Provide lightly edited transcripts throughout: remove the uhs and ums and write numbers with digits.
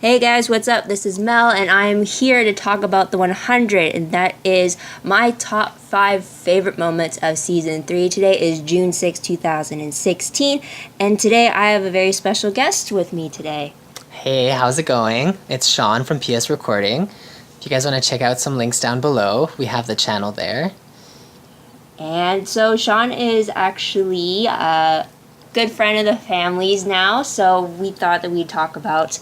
Hey guys, what's up? This is Mel, and I'm here to talk about the 100, and that is my top 5 favorite moments of Season 3. Today is June 6, 2016, and today I have a very special guest with me today. Hey, how's it going? It's Shawn from PSRecording. If you guys want to check out some links down below, we have the channel there. And so Shawn is actually a good friend of the family's now, so we thought that we'd talk about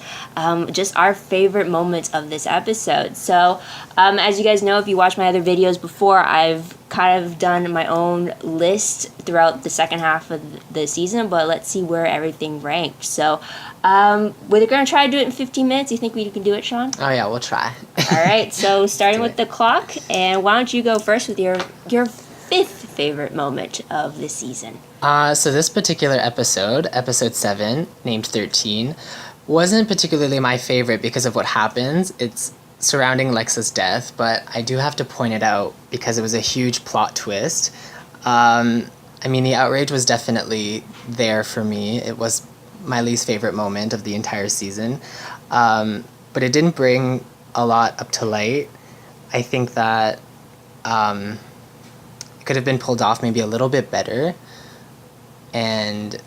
just our favorite moments of this episode. So as you guys know, if you watch my other videos before, I've kind of done my own list throughout the second half of the season, but let's see where everything ranked. So we're going to try to do it in 15 minutes. You think we can do it, Shawn? Oh yeah, we'll try. All right, so starting with the clock, and why don't you go first with your fifth favorite moment of the season? So this particular episode 7, named 13, wasn't particularly my favorite because of what happens. It's surrounding Lexa's death, but I do have to point it out because it was a huge plot twist. The outrage was definitely there for me. It was my least favorite moment of the entire season. But it didn't bring a lot up to light. I think that it could have been pulled off maybe a little bit better. And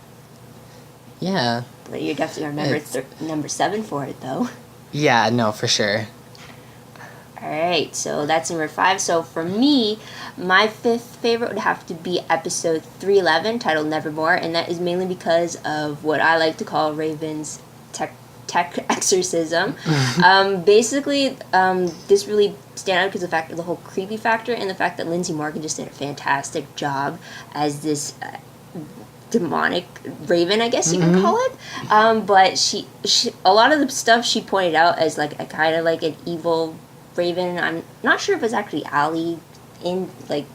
yeah. But you definitely remember number 7 for it, though. Yeah, no, for sure. Alright, so that's number 5. So for me, my 5th favorite would have to be episode 311, titled Nevermore, and that is mainly because of what I like to call Raven's tech exorcism. This really stand out because of the fact of the whole creepy factor and the fact that Lindsay Morgan just did a fantastic job as this demonic raven, I guess you can call it. But she a lot of the stuff she pointed out as like a kind of like an evil raven. I'm not sure if it's actually Allie in like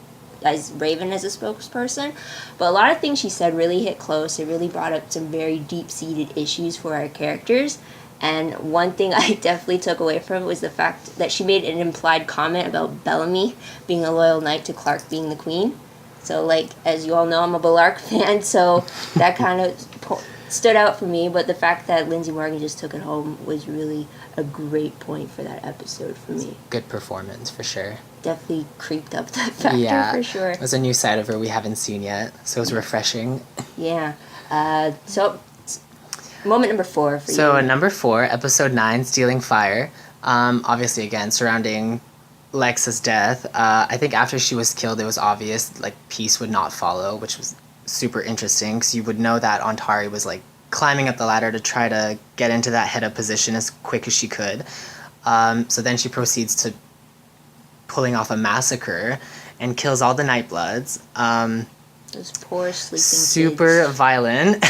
as Raven as a spokesperson, but a lot of things she said really hit close. It really brought up some very deep-seated issues for our characters. And one thing I definitely took away from it was the fact that she made an implied comment about Bellamy being a loyal knight to Clarke being the queen. So, like, as you all know, I'm a Clarke fan, so that kind of stood out for me. But the fact that Lindsay Morgan just took it home was really a great point for that episode for me. Good performance, for sure. Definitely creeped up that factor, for sure. It was a new side of her we haven't seen yet, so it was refreshing. Yeah. So, moment number 4 for you. So, number 4, episode 9, Stealing Fire. Obviously, again, surrounding Lexa's death. I think after she was killed, it was obvious, like, peace would not follow, which was super interesting, because you would know that Ontari was, like, climbing up the ladder to try to get into that head-up position as quick as she could. So then she proceeds to pulling off a massacre and kills all the Nightbloods. Those poor sleeping super kids. Violent.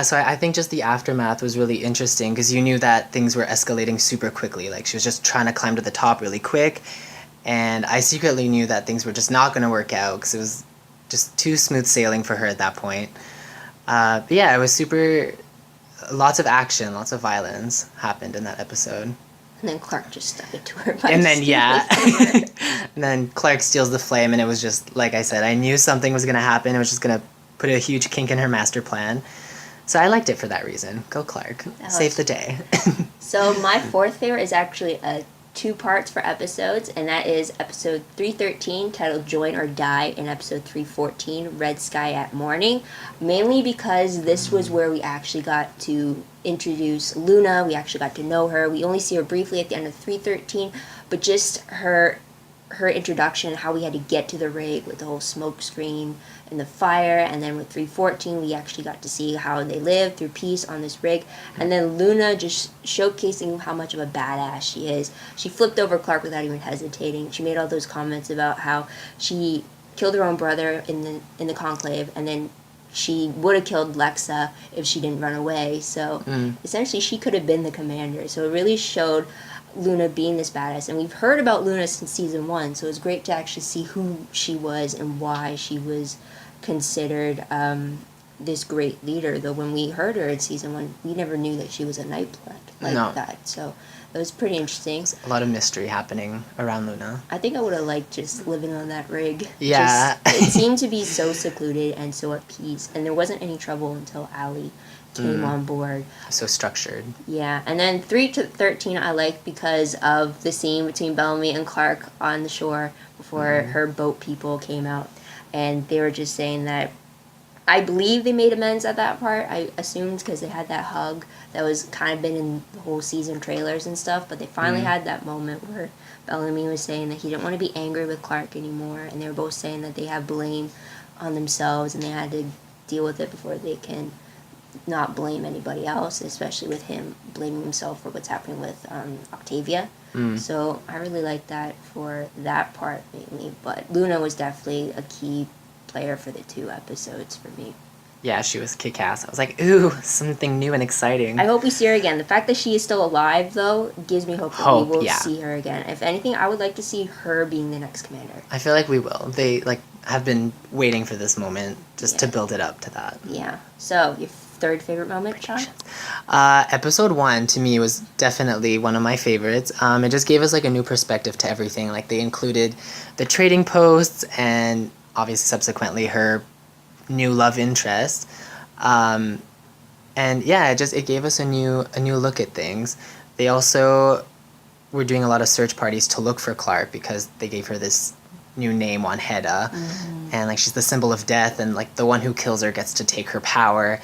So I think just the aftermath was really interesting because you knew that things were escalating super quickly. Like, she was just trying to climb to the top really quick, and I secretly knew that things were just not going to work out because it was just too smooth sailing for her at that point. But yeah, it was lots of action, lots of violence happened in that episode. And then Clarke just stuck it to her. And then Clarke steals the flame, and it was just, like I said, I knew something was going to happen. It was just going to put a huge kink in her master plan. So I liked it for that reason. Go Clarke. Save the day. So my 4th favorite is actually 2 parts for episodes, and that is episode 313, titled Join or Die, and episode 314, Red Sky at Morning. Mainly because this was where we actually got to introduce Luna. We actually got to know her. We only see her briefly at the end of 313, but just her introduction, how we had to get to the rig with the whole smoke screen and the fire, and then with 314 we actually got to see how they lived through peace on this rig, and then Luna just showcasing how much of a badass she is. She flipped over Clarke without even hesitating. She made all those comments about how she killed her own brother in the conclave, and then she would have killed Lexa if she didn't run away. So essentially she could have been the commander. So it really showed Luna being this badass, and we've heard about Luna since season 1, so it's great to actually see who she was and why she was considered this great leader. Though when we heard her in season 1, we never knew that she was a Nightblood that. So it was pretty interesting. A lot of mystery happening around Luna. I think I would have liked just living on that rig. Yeah. It seemed to be so secluded and so at peace, and there wasn't any trouble until Allie came on board. So structured. Yeah, and then 3 to 13 I like because of the scene between Bellamy and Clarke on the shore before her boat people came out. And they were just saying that, I believe they made amends at that part, I assumed, because they had that hug that was kind of been in the whole season trailers and stuff, but they finally had that moment where Bellamy was saying that he didn't want to be angry with Clarke anymore, and they were both saying that they have blame on themselves and they had to deal with it before they can not blame anybody else, especially with him blaming himself for what's happening with Octavia. So I really like that for that part mainly, but Luna was definitely a key player for the 2 episodes for me. Yeah, she was kick-ass. I was like, ooh, something new and exciting. I hope we see her again. The fact that she is still alive, though, gives me hope that we will see her again. If anything, I would like to see her being the next commander. I feel like we will. They have been waiting for this moment just to build it up to that. Yeah. So, your 3rd favorite moment, Shawn? Episode 1, to me, was definitely one of my favorites. It just gave us, a new perspective to everything. They included the trading posts and obviously subsequently her new love interest, and yeah, it gave us a new look at things. They also were doing a lot of search parties to look for Clarke because they gave her this new name, Wanheda, and she's the symbol of death, and the one who kills her gets to take her power,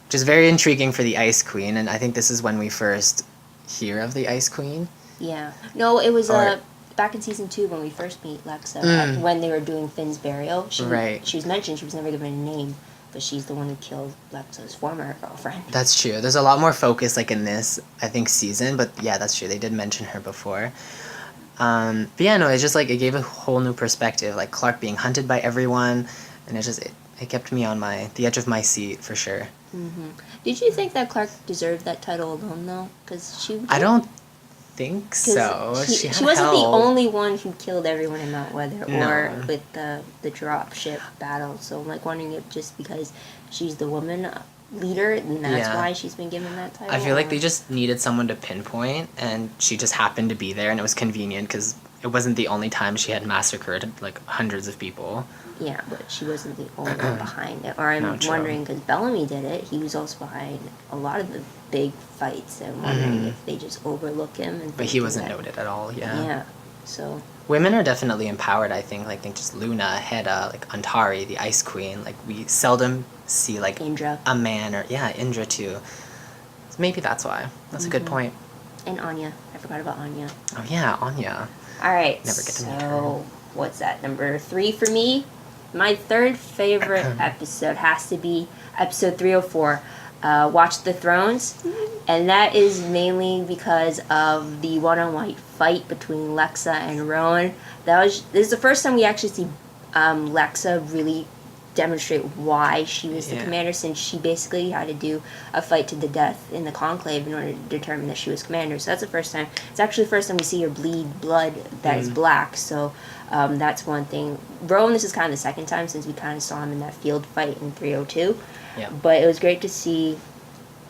which is very intriguing for the Ice Queen. And I think this is when we first hear of the Ice Queen. Yeah. No, it was back in season 2 when we first meet Lexa, when they were doing Finn's burial. She was mentioned, she was never given a name, but she's the one who killed Lexa's former girlfriend. That's true. There's a lot more focus in this, I think, season, but yeah, that's true. They did mention her before. But yeah, no, it's just it gave a whole new perspective, Clarke being hunted by everyone, and it kept me on the edge of my seat for sure. Did you think that Clarke deserved that title alone though? Because I don't think so. She wasn't the only one who killed everyone in Mount Weather or with the drop ship battle. So I'm wondering if just because she's the woman leader, and that's why she's been given that title. I feel like they just needed someone to pinpoint, and she just happened to be there, and it was convenient because it wasn't the only time she had massacred hundreds of people. Yeah, but she wasn't the only one behind it. Or I'm wondering, because Bellamy did it, he was also behind a lot of the big fights. I'm wondering if they just overlook him. But he wasn't noted at all, Yeah, so... Women are definitely empowered, I think. Think just Luna, Hedda, Antari, the Ice Queen. We seldom see, Indra. a man or... Yeah, Indra, too. So maybe that's why. That's a good point. And Anya. I forgot about Anya. Oh, yeah, Anya. All right, Never get to meet her. What's that? Number 3 for me? My 3rd favorite episode has to be episode 304, Watch the Thrones. And that is mainly because of the one-on-one fight between Lexa and Rowan. This is the first time we actually see Lexa really demonstrate why she was the commander, since she basically had to do a fight to the death in the conclave in order to determine that she was commander. So that's the first time. It's actually the first time we see her bleed blood that is black. So that's one thing. Rowan, this is kind of the second time since we kind of saw him in that field fight in 302. Yeah. But it was great to see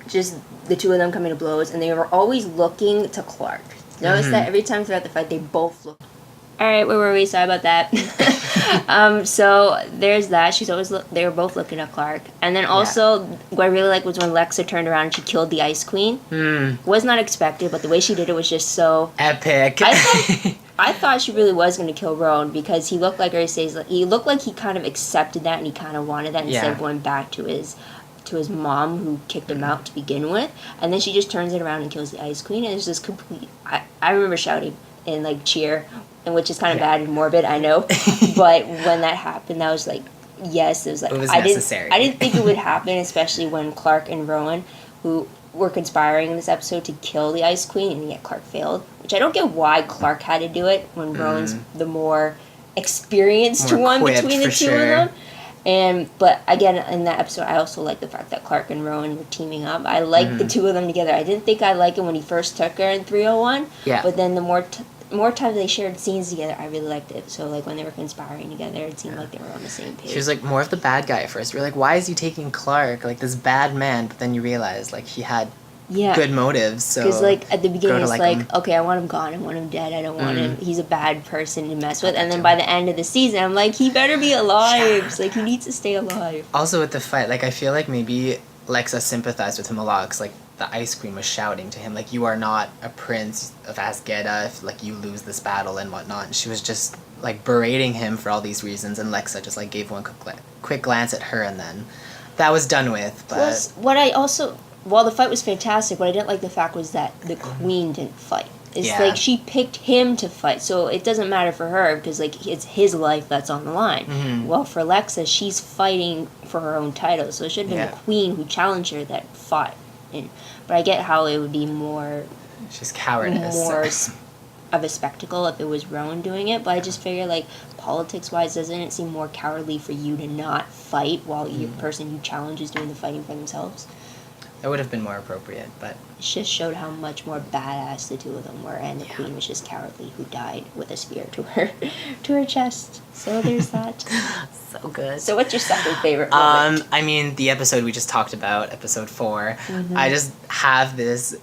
just the two of them coming to blows, and they were always looking to Clarke. Notice that every time throughout the fight, they both looked. All right, where were we? Sorry about that. So there's that. They were both looking at Clarke. And then also, what I really liked was when Lexa turned around and she killed the Ice Queen. Was not expected, but the way she did it was just so... epic. I thought she really was going to kill Rowan, because he looked like he looked like he kind of accepted that and he kind of wanted that instead of going back to his mom who kicked him out to begin with. And then she just turns it around and kills the Ice Queen, and it's just complete... I remember shouting and cheer, and which is kind of bad and morbid, I know. But when that happened, that was yes, it was it was necessary. I didn't think it would happen, especially when Clarke and Rowan, who were conspiring in this episode to kill the Ice Queen, and yet Clarke failed. Which I don't get why Clarke had to do it when Rowan's the more experienced one between the two of them. But again, in that episode, I also like the fact that Clarke and Rowan were teaming up. I liked the two of them together. I didn't think I liked it when he first took her in 301. Yeah. But then the more times they shared scenes together, I really liked it. So when they were conspiring together, it seemed like they were on the same page. She was more of the bad guy at first. You're why is he taking Clarke, this bad man? But then you realize he had good motives. So because at the beginning it's okay, I want him gone, I want him dead, I don't want him. He's a bad person to mess with. And then by the end of the season, I'm he better be alive. He needs to stay alive. Also with the fight, I feel maybe Lexa sympathized with him a lot, because, like, the ice queen was shouting to him, like, you are not a prince of Asgeda if, like, you lose this battle and whatnot. And she was just, like, berating him for all these reasons, and Lexa just, like, gave one quick glance at her, and then that was done with. But Plus, what I also... While the fight was fantastic, what I didn't like the fact was that the queen didn't fight. It's like she picked him to fight, so it doesn't matter for her because like it's his life that's on the line. Mm-hmm. Well, for Lexa, she's fighting for her own title, so it should have been the queen who challenged her that fought. But I get how it would be more... She's cowardice. More of a spectacle if it was Rowan doing it, but I just figure like politics-wise, doesn't it seem more cowardly for you to not fight while the person you challenge is doing the fighting for themselves? That would have been more appropriate, but... It just showed how much more badass the two of them were, and the queen was just cowardly, who died with a spear to her chest. So there's that. So good. So what's your second favorite moment? I mean, the episode we just talked about, episode 4, I just have this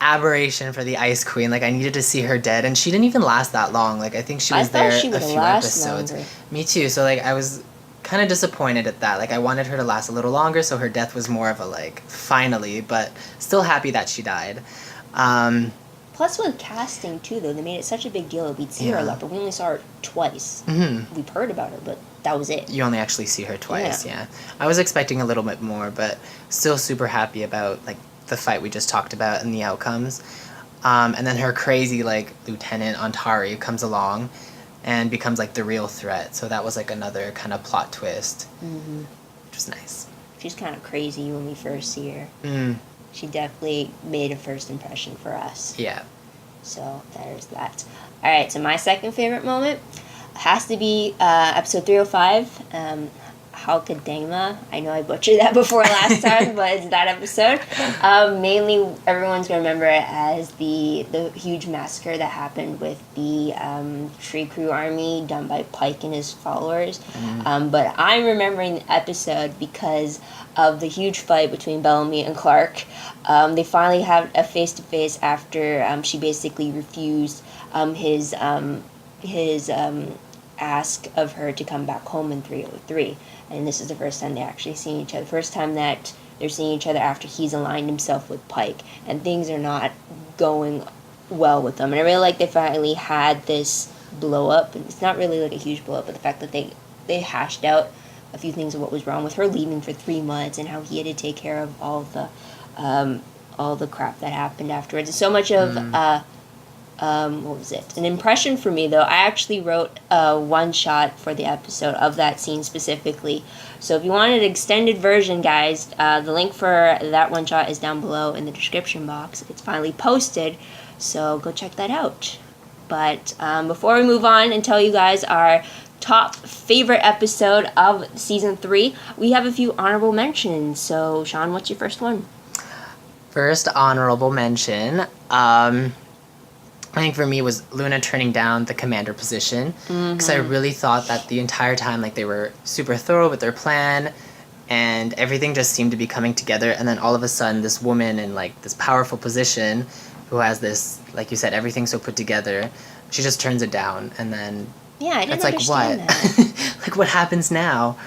aberration for the Ice Queen. Like, I needed to see her dead, and she didn't even last that long. Like, I think she was there a few episodes. Longer. Me too. So, like, I was kind of disappointed at that. Like, I wanted her to last a little longer, so her death was more of a, like, finally, but still happy that she died. Plus with casting, too, though, they made it such a big deal that we'd see her a lot, but we only saw her twice. Mm-hmm. We've heard about her, but that was it. You only actually see her twice, yeah. I was expecting a little bit more, but still super happy about, like, the fight we just talked about and the outcomes. And then her crazy, like, Lieutenant Antari comes along and becomes, like, the real threat. So that was, like, another kind of plot twist, which was nice. She's kind of crazy when we first see her. Mm. She definitely made a first impression for us. Yeah. So there's that. All right, so my second favorite moment has to be episode 305, Halkadema. I know I butchered that before last time, but it's that episode. Mainly, everyone's going to remember it as the huge massacre that happened with the Tree Crew army done by Pike and his followers. But I'm remembering the episode because of the huge fight between Bellamy and Clarke. They finally had a face-to-face after she basically refused his ask of her to come back home in 303. And this is the first time they actually see each other. First time that they're seeing each other after he's aligned himself with Pike. And things are not going well with them. And I really like they finally had this blow-up. And it's not really like a huge blow-up, but the fact that they hashed out a few things of what was wrong with her leaving for 3 months and how he had to take care of all the crap that happened afterwards. And so much of... what was it? An impression for me, though. I actually wrote a one-shot for the episode of that scene specifically. So if you want an extended version, guys, the link for that one-shot is down below in the description box. It's finally posted, so go check that out. But before we move on and tell you guys our top favorite episode of Season 3, we have a few honorable mentions. So, Shawn, what's your first one? First honorable mention, I think for me was Luna turning down the commander position, because I really thought that the entire time, like, they were super thorough with their plan and everything just seemed to be coming together, and then all of a sudden this woman in, like, this powerful position who has this, like you said, everything so put together, she just turns it down, and then I didn't understand that. Like, what happens now?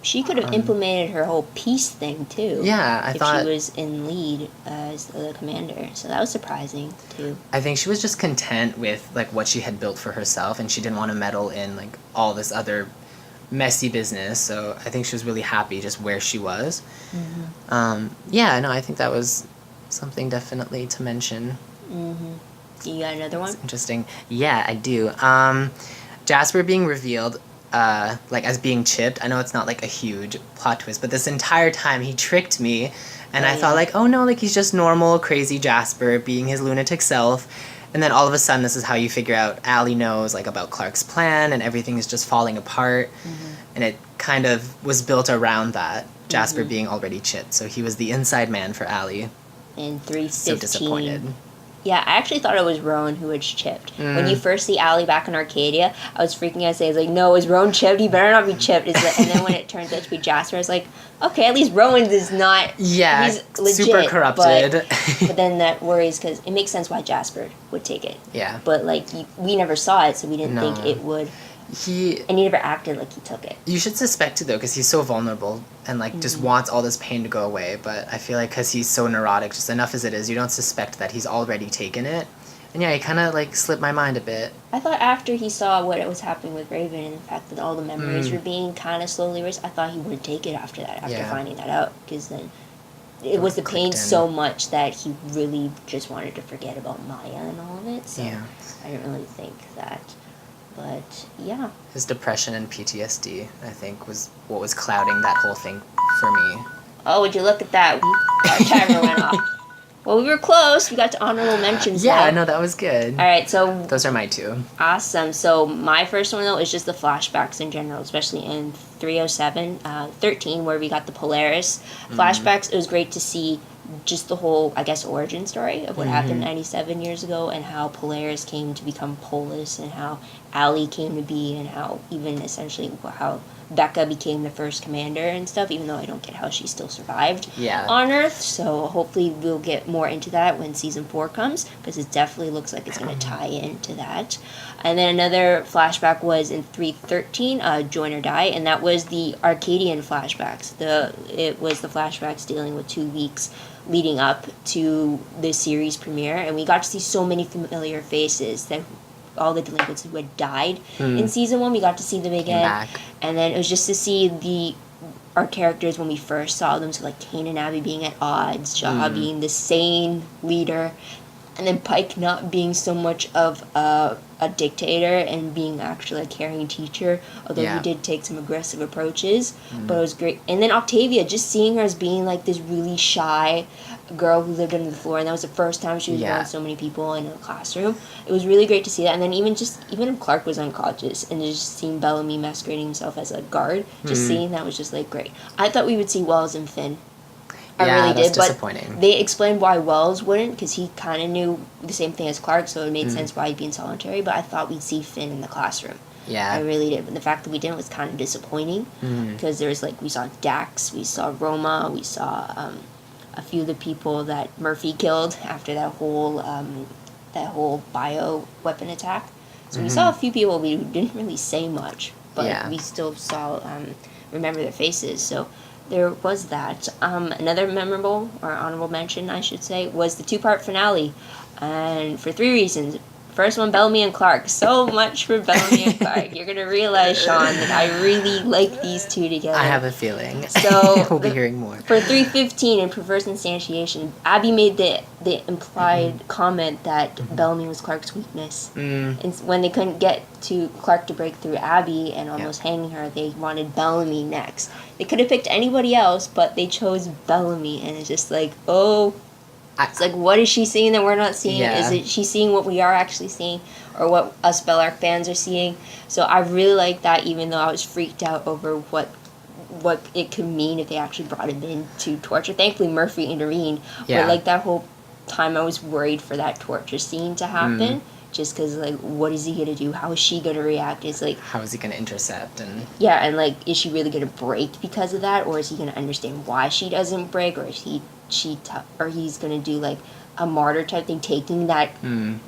She could have implemented her whole peace thing, too. Yeah, I thought... if she was in lead as the commander. So that was surprising, too. I think she was just content with, like, what she had built for herself, and she didn't want to meddle in, like, all this other messy business. So I think she was really happy just where she was. I think that was something definitely to mention. You got another one? It's interesting. Yeah, I do. Jasper being revealed... like, as being chipped. I know it's not, like, a huge plot twist, but this entire time he tricked me, and I thought, like, oh no, like, he's just normal, crazy Jasper being his lunatic self, and then all of a sudden this is how you figure out Allie knows, like, about Clarke's plan, and everything is just falling apart, and it kind of was built around that, Jasper being already chipped, so he was the inside man for Allie. In 315. So disappointed. Yeah, I actually thought it was Rowan who was chipped. When you first see Allie back in Arcadia, I was freaking out saying, like, no, is Rowan chipped? He better not be chipped. And then when it turns out to be Jasper, I was like, okay, at least Rowan is not... Yeah, he's legit, super corrupted. But then that worries, because it makes sense why Jasper would take it. Yeah. But, like, we never saw it, so we didn't think it would And he never acted like he took it. You should suspect it, though, because he's so vulnerable and, like, just wants all this pain to go away. But I feel like because he's so neurotic, just enough as it is, you don't suspect that he's already taken it. And yeah, he kind of, like, slipped my mind a bit. I thought after he saw what was happening with Raven and the fact that all the memories were being kind of slowly erased, I thought he would take it after that, after finding that out. Because then it was the pain so much that he really just wanted to forget about Maya and all of it. So I didn't really think that. But, yeah. His depression and PTSD, I think, was what was clouding that whole thing for me. Oh, would you look at that? Our timer went off. Well, we were close. We got to honorable mentions now. Yeah, no, that was good. All right, so... Those are my two. Awesome. So my first one, though, is just the flashbacks in general, especially in 13, where we got the Polaris flashbacks. It was great to see just the whole, I guess, origin story of what happened 97 years ago and how Polaris came to become Polis and how Allie came to be and how even essentially how Becca became the first commander and stuff, even though I don't get how she still survived on Earth. So hopefully we'll get more into that when season 4 comes, because it definitely looks like it's going to tie into that. And then another flashback was in 313, Join or Die, and that was the Arcadian flashbacks. It was the flashbacks dealing with 2 weeks leading up to the series premiere, and we got to see so many familiar faces that all the delinquents who had died in season 1, we got to see them again. And then it was just to see our characters when we first saw them, so like Kane and Abby being at odds, Shaw being the sane leader, and then Pike not being so much of a dictator and being actually a caring teacher, although he did take some aggressive approaches, but it was great. And then Octavia, just seeing her as being like this really shy girl who lived under the floor, and that was the first time she was around so many people in a classroom. It was really great to see that. And then even if Clarke was unconscious and just seeing Bellamy masquerading himself as a guard, just seeing that was just like great. I thought we would see Wells and Finn. I really did, but they explained why Wells wouldn't, because he kind of knew the same thing as Clarke, so it made sense why he'd be in solitary, but I thought we'd see Finn in the classroom. Yeah. I really did, but the fact that we didn't was kind of disappointing, because there was, like, we saw Dax, we saw Roma, we saw a few of the people that Murphy killed after that whole bio weapon attack. So we saw a few people, we didn't really say much, but we still saw, remember their faces, so... There was that. Another memorable, or honorable mention, I should say, was the 2-part finale. And for 3 reasons. First one, Bellamy and Clarke. So much for Bellamy and Clarke. You're going to realize, Shawn, that I really like these two together. I have a feeling. So we'll be hearing more. For 315, in Perverse Instantiation, Abby made the implied comment that Bellamy was Clarke's weakness. And when they couldn't get to Clarke to break through Abby and almost hanging her, they wanted Bellamy next. They could have picked anybody else, but they chose Bellamy, and it's just like, it's like, what is she seeing that we're not seeing? Is it she seeing what we are actually seeing, or what us Bellark fans are seeing? So I really like that, even though I was freaked out over what it could mean if they actually brought him in to torture. Thankfully, Murphy intervened, but like that whole time I was worried for that torture scene to happen. Just because, like, what is he going to do? How is she going to react? It's like... How is he going to intercept? And, like, is she really going to break because of that? Or is he going to understand why she doesn't break? Or is he's going to do, like, a martyr type thing, taking that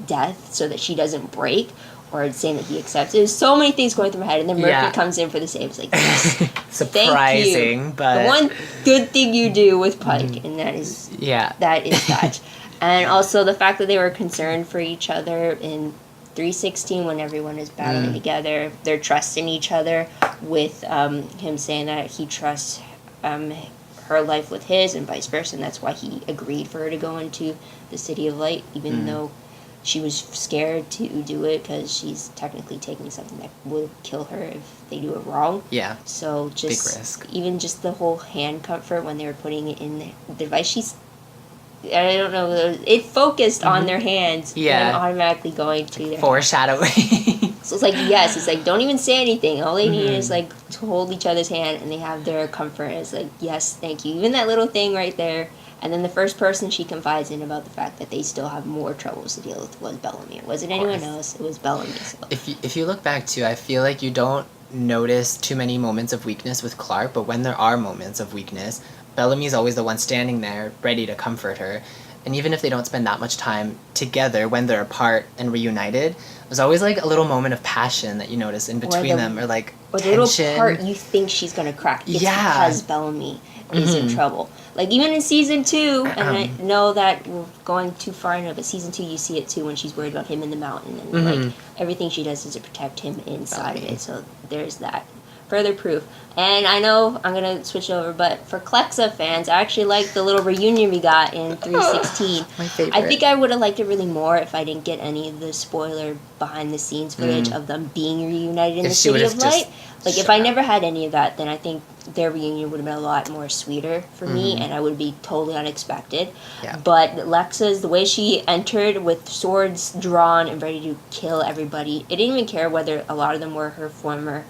death so that she doesn't break? Or saying that he accepts it? There's so many things going through my head. And then Murphy comes in for the save. It's like, yes, surprising, thank you. But... The one good thing you do with Pike, and that is... That is that. And also the fact that they were concerned for each other in 316 when everyone is battling together. They're trusting each other with him saying that he trusts her life with his and vice versa. And that's why he agreed for her to go into the City of Light, even though she was scared to do it because she's technically taking something that would kill her if they do it wrong. Yeah. So just big risk. Even just the whole hand comfort when they were putting it in the device, I don't know, it focused on their hands and automatically going to their foreshadowing. So it's like, yes, it's like, don't even say anything. All they need is, like, to hold each other's hand, and they have their comfort. It's like, yes, thank you. Even that little thing right there. And then the first person she confides in about the fact that they still have more troubles to deal with was Bellamy. It wasn't anyone else. It was Bellamy. So. If you look back, too, I feel like you don't notice too many moments of weakness with Clarke, but when there are moments of weakness... Bellamy's always the one standing there, ready to comfort her. And even if they don't spend that much time together when they're apart and reunited, there's always like a little moment of passion that you notice in between them, or like or the tension. little part you think she's gonna crack. It's Yeah. because Bellamy is in trouble. Like even in season 2, and I know that we're going too far into it, but season 2 you see it too when she's worried about him in the mountain, and like everything she does is to protect him inside of it. So there's that. Further proof. And I know I'm going to switch over, but for Clexa fans, I actually like the little reunion we got in 316. My favorite. I think I would have liked it really more if I didn't get any of the spoiler behind the scenes footage of them being reunited in the City of Light. Like if I never had any of that, then I think their reunion would have been a lot more sweeter for me, and I would be totally unexpected. Yeah. But Lexa's, the way she entered with swords drawn and ready to kill everybody, it didn't even care whether a lot of them were her former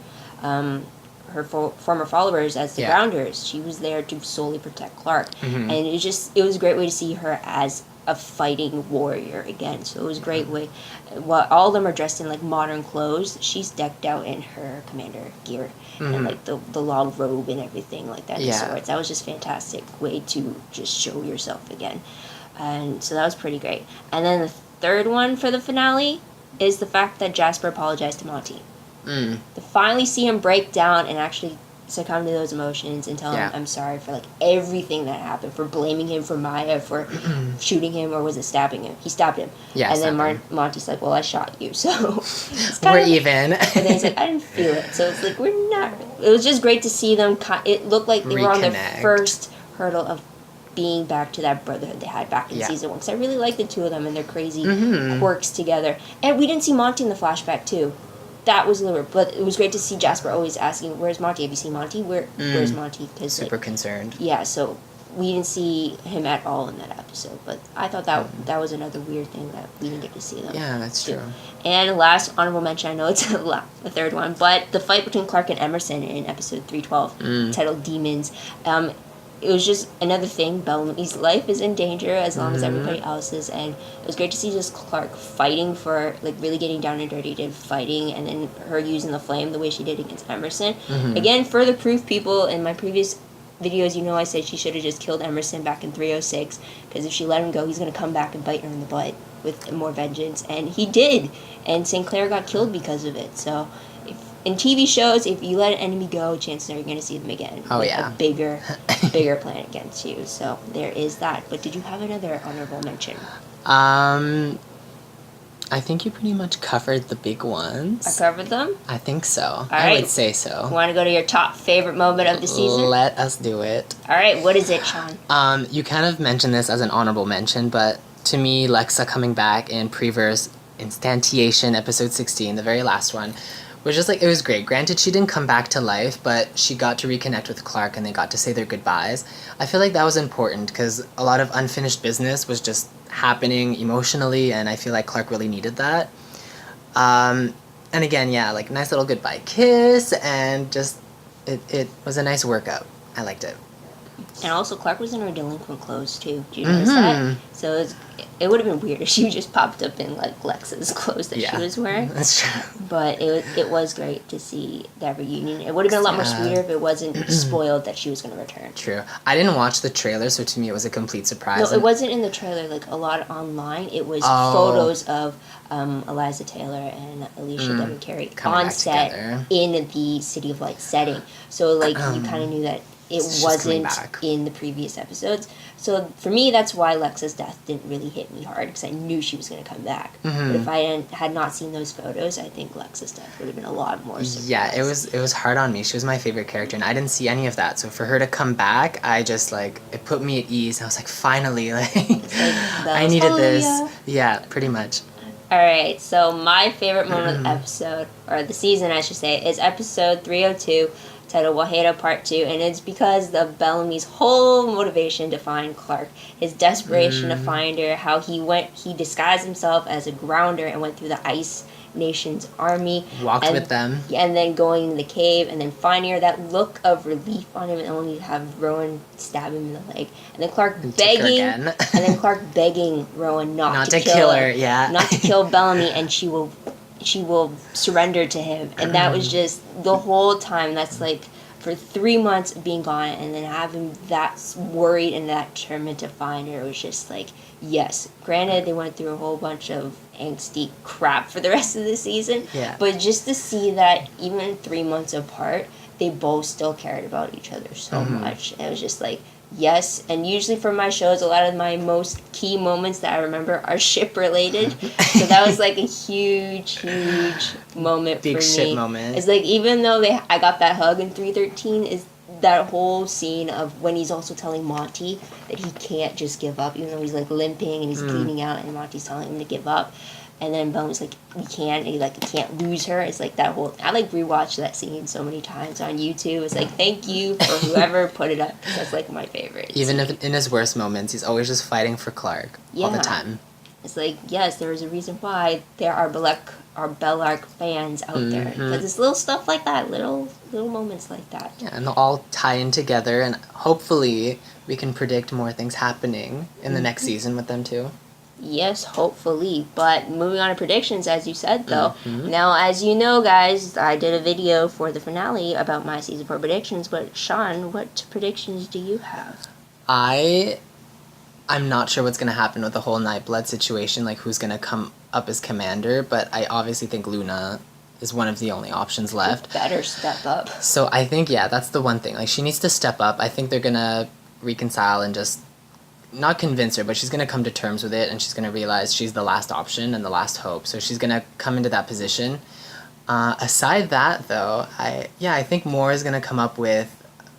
followers as the Grounders. She was there to solely protect Clarke, and it was a great way to see her as a fighting warrior again. So it was a great way. While all of them are dressed in like modern clothes, she's decked out in her commander gear and like the long robe and everything like that. The swords. That was just fantastic way to just show yourself again, and so that was pretty great. And then the third one for the finale is the fact that Jasper apologized to Monty. To finally see him break down and actually succumb to those emotions and tell him I'm sorry for like everything that happened, for blaming him for Maya, for shooting him, or was it stabbing him? He stabbed him. Yeah, and then Monty's like, well, I shot you, so it's we're of, even. And then he's like, I didn't feel it. So it's like, we're not. It was just great to see them. It looked like they were on the first hurdle of being back to that brotherhood they had back in season 1. Because I really liked the two of them and their crazy quirks together. And we didn't see Monty in the flashback too. That was liver, but it was great to see Jasper always asking, "Where's Monty? Have you seen Monty? Where's Monty?" Because super concerned. Yeah, so we didn't see him at all in that episode, but I thought that was another weird thing that we didn't get to see them. Yeah, that's true. And last honorable mention, I know it's the third one, but the fight between Clarke and Emerson in episode 312, titled "Demons." It was just another thing. Bellamy's life is in danger as long as everybody else's, and it was great to see just Clarke fighting for, like, really getting down and dirty, fighting, and then her using the flame the way she did against Emerson. Again, further proof, people, in my previous videos, I said she should have just killed Emerson back in 306, because if she let him go, he's going to come back and bite her in the butt with more vengeance, and he did, and St. Clair got killed because of it, so... In TV shows, if you let an enemy go, chances are you're going to see them again. Oh, with a bigger plan against you. So there is that. But did you have another honorable mention? I think you pretty much covered the big ones. I covered them? I think so. All I right. would say so. You want to go to your top favorite moment of the season? Let us do it. All right, what is it, Shawn? You kind of mentioned this as an honorable mention, but to me, Lexa coming back in Preverse Instantiation, episode 16, the very last one, was just like, it was great. Granted, she didn't come back to life, but she got to reconnect with Clarke and they got to say their goodbyes. I feel like that was important because a lot of unfinished business was just happening emotionally, and I feel like Clarke really needed that. And again, like, nice little goodbye kiss, and just, it was a nice workout. I liked it. And also, Clarke was in her delinquent clothes, too. Did you notice that? So it would have been weird if she just popped up in, like, Lexa's clothes that she was wearing. That's true. But it was great to see that reunion. It would have been a lot more sweeter if it wasn't spoiled that she was going to return. True. I didn't watch the trailer, so to me it was a complete surprise. No, it wasn't in the trailer. Like, a lot online, it was photos of Eliza Taylor and Alicia Devon Carey on set together. In the City of Light setting. So, like, you kind of knew that it wasn't in the previous episodes. So for me, that's why Lexa's death didn't really hit me hard, because I knew she was going to come back. But if I had not seen those photos, I think Lexa's death would have been a lot more surprise. Yeah, it was hard on me. She was my favorite character, and I didn't see any of that. So for her to come back, I just, like, it put me at ease. I was like, finally, like I needed this. Yeah, pretty much. All right, so my favorite moment of the episode, or the season, I should say, is episode 302, titled Wanheda Part 2, and it's because of Bellamy's whole motivation to find Clarke, his desperation to find her, how he disguised himself as a grounder and went through the Ice Nation's army. Walked with them. And then going in the cave and then finding her, that look of relief on him, and only have Rowan stab him in the leg. And then Clarke begging Rowan not to kill her. Not to kill Bellamy, and she will surrender to him. And that was just the whole time. That's like for 3 months being gone and then having that worried and that determined to find her was just like, yes. Granted, they went through a whole bunch of angsty crap for the rest of the season. Yeah. But just to see that even 3 months apart, they both still cared about each other so much. It was just like, yes. And usually for my shows, a lot of my most key moments that I remember are ship related. So that was like a huge moment Big for me. ship moment. It's like, even though I got that hug in 313, is that whole scene of when he's also telling Monty that he can't just give up, even though he's like limping and he's bleeding out, and Monty's telling him to give up. And then Bellamy's like, we can't, and he can't lose her. It's like that whole, I rewatched that scene so many times on YouTube. It's like, thank you for whoever put it up, because that's like my favorite. Even if in his worst moments, he's always just fighting for Clarke all the time. It's like, yes, there is a reason why there are Bellark fans out there. Because it's little stuff like that, little moments like that. Yeah, and they'll all tie in together, and hopefully we can predict more things happening in the next season with them too. Yes, hopefully. But moving on to predictions, as you said, though. Now, as you know, guys, I did a video for the finale about my season 4 predictions. But, Shawn, what predictions do you have? I'm not sure what's going to happen with the whole Nightblood situation, like who's going to come up as commander. But I obviously think Luna is one of the only options left. You better step up. So I think, yeah, that's the one thing. Like, she needs to step up. I think they're going to reconcile and just... not convince her, but she's going to come to terms with it, and she's going to realize she's the last option and the last hope. So she's going to come into that position. Aside that, though, I think more is going to come up with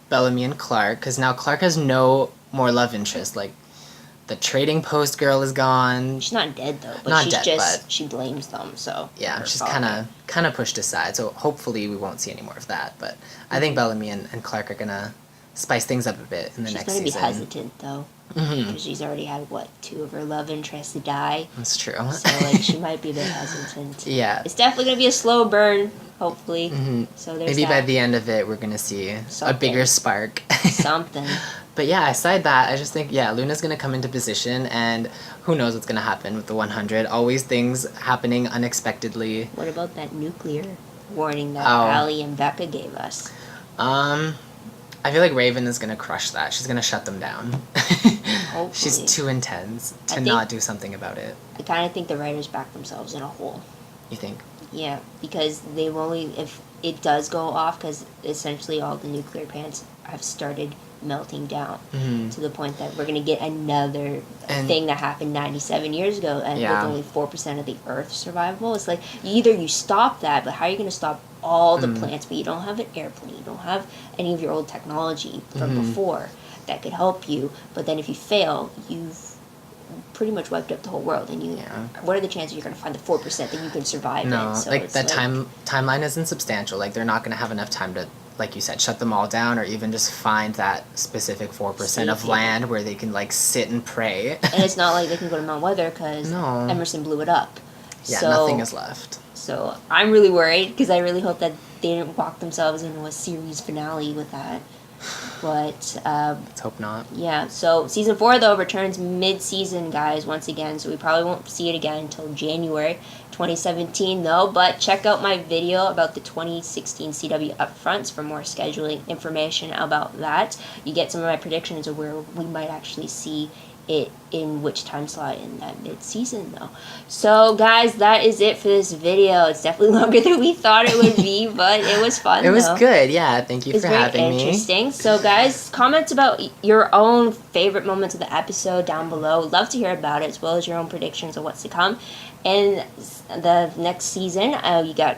Bellamy and Clarke, because now Clarke has no more love interest. Like, the trading post girl is gone. She's not dead, though, but not she's dead, just, but she blames them, so... yeah, she's kind of pushed aside, so hopefully we won't see any more of that. But I think Bellamy and Clarke are going to spice things up a bit in the next season. She's going to be hesitant, though. Because she's already had, 2 of her love interests die. That's true. So, she might be a bit hesitant. Yeah. It's definitely going to be a slow burn, hopefully. So there's maybe by the end of it, we're going to see a bigger spark. Something. But yeah, aside that, I just think, Luna's going to come into position, and who knows what's going to happen with the 100. Always things happening unexpectedly. What about that nuclear warning that Allie and Becca gave us? I feel like Raven is going to crush that. She's going to shut them down. She's too intense to not do something about it. I kind of think the writers back themselves in a hole. You think? Yeah, because they've only, if it does go off, because essentially all the nuclear plants have started melting down to the point that we're going to get another thing that happened 97 years ago, and with only 4% of the Earth survivable. It's like, either you stop that, but how are you going to stop all the plants? But you don't have an airplane, you don't have any of your old technology from before that could help you. But then if you fail, you've pretty much wiped up the whole world, and what are the chances you're going to find the 4% that you can survive in? So like that timeline isn't substantial. Like, they're not going to have enough time to, like you said, shut them all down, or even just find that specific 4% of land where they can sit and pray. And it's not like they can go to Mount Weather because Emerson blew it up. Yeah, nothing is left. So I'm really worried, because I really hope that they didn't walk themselves into a series finale with that. But let's hope not. Yeah, so season 4 though returns mid-season, guys, once again, so we probably won't see it again until January 2017 though. But check out my video about the 2016 CW upfronts for more scheduling information about that. You get some of my predictions of where we might actually see it in which time slot in that mid-season though. So guys, that is it for this video. It's definitely longer than we thought it would be, but it was fun. It was good. Yeah, thank you for having me. It's very interesting. So guys, comments about your own favorite moments of the episode down below. We'd love to hear about it, as well as your own predictions of what's to come in the next season. You got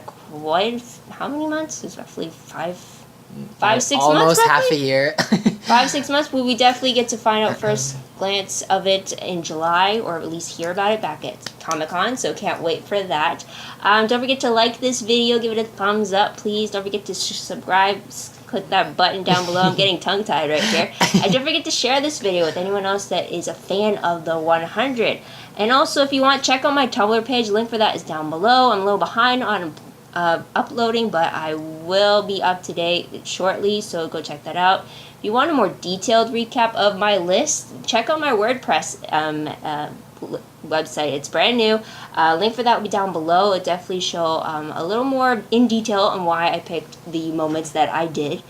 how many months? It's roughly 5, 6 months. Almost half a year. 5, 6 months, but we definitely get to find out first glance of it in July, or at least hear about it back at Comic-Con, so can't wait for that. Don't forget to like this video, give it a thumbs up, please. Don't forget to subscribe, click that button down below. I'm getting tongue-tied right here. And don't forget to share this video with anyone else that is a fan of the 100. And also, if you want, check out my Tumblr page. Link for that is down below. I'm a little behind on uploading, but I will be up to date shortly, so go check that out. If you want a more detailed recap of my list, check out my WordPress website. It's brand new. Link for that will be down below. It definitely show a little more in detail on why I picked the moments that I did.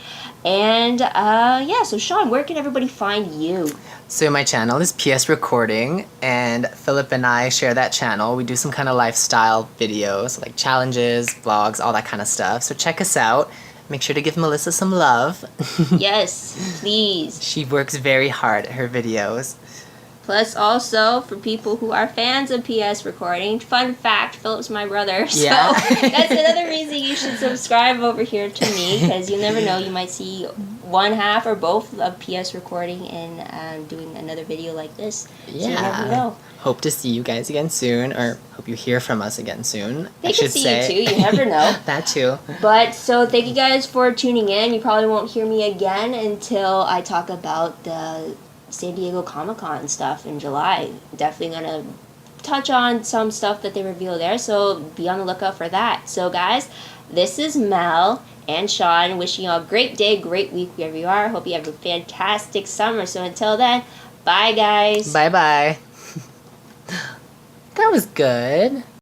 And yeah, so Shawn, where can everybody find you? So my channel is PSRecording, and Philip and I share that channel. We do some kind of lifestyle videos, like challenges, vlogs, all that kind of stuff. So check us out. Make sure to give Melissa some love. Yes, please. She works very hard at her videos. Plus, also, for people who are fans of PSRecording, fun fact, Philip's my brother. So Yeah. that's another reason you should subscribe over here to me, because you never know, you might see one half or both of PSRecording and doing another video like this. Yeah. So you never know. Hope to see you guys again soon, or hope you hear from us again soon. They could see you too, you never know. That too. But, so thank you guys for tuning in. You probably won't hear me again until I talk about the San Diego Comic-Con stuff in July. Definitely gonna touch on some stuff that they reveal there, so be on the lookout for that. So guys, this is Mel and Shawn wishing you all a great day, great week wherever you are. Hope you have a fantastic summer. So until then, bye guys. Bye bye. That was good.